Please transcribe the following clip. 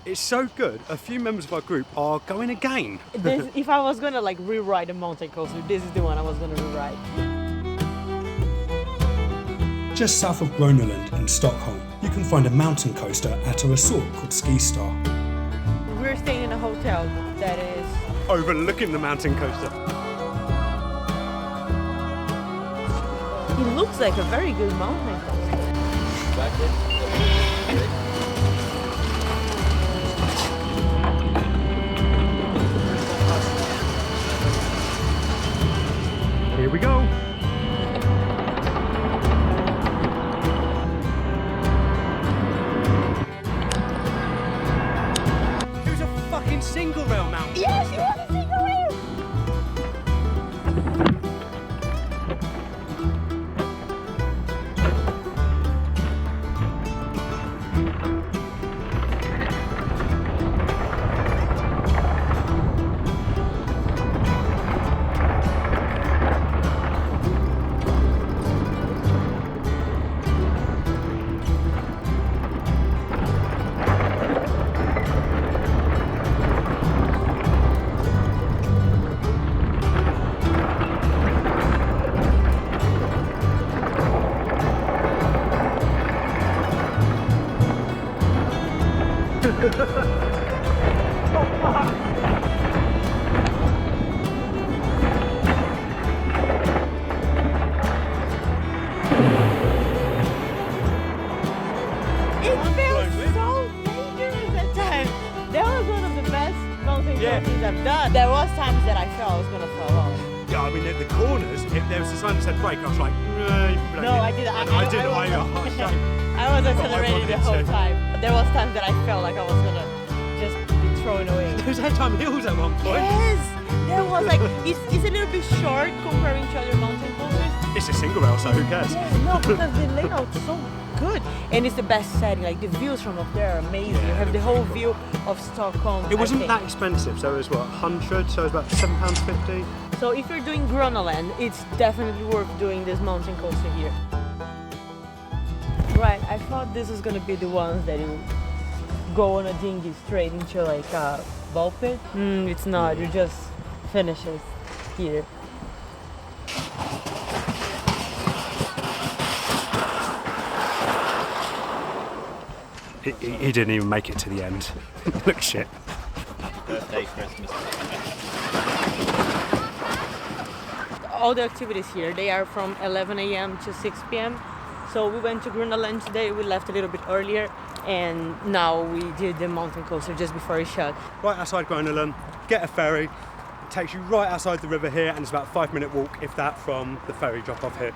It's so good, a few members of our group are going again. If I was gonna like rewrite a mountain coaster, this is the one I was gonna rewrite. Just south of Groneland in Stockholm, you can find a mountain coaster at a resort called SkiStar. We're staying in a hotel that is Overlooking the mountain coaster. It looks like a very good mountain coaster. Here we go. It was a fucking single rail mountain. Yes, it was a single rail! I've done. There was times that I felt I was gonna fall off. Yeah, I mean, at the corners, if there was a sign that said brake, I was like, no, I didn't. I was accelerating the whole time. There was times that I felt like I was gonna just be thrown away. There was head-time hills at one point. Yes, there was like, it's a little bit short comparing to other mountain coasters. It's a single rail, so who cares? Yeah, no, because the layout's so good. And it's the best setting, like the views from up there are amazing. You have the whole view of Stockholm. It wasn't that expensive, so it was what, 100, so it was about £7.50. So if you're doing Groneland, it's definitely worth doing this mountain coaster here. Right, I thought this was gonna be the ones that you go on a dinghy straight into like a ball pit. It's not, it just finishes here. He didn't even make it to the end. Look shit. Birthday, Christmas. All the activities here, they are from 11 a.m. to 6 p.m. So we went to Groneland today, we left a little bit earlier, and now we did the mountain coaster just before it shut. Right outside Groneland, get a ferry, it takes you right outside the river here, and it's about a 5-minute walk, if that, from the ferry drop off here.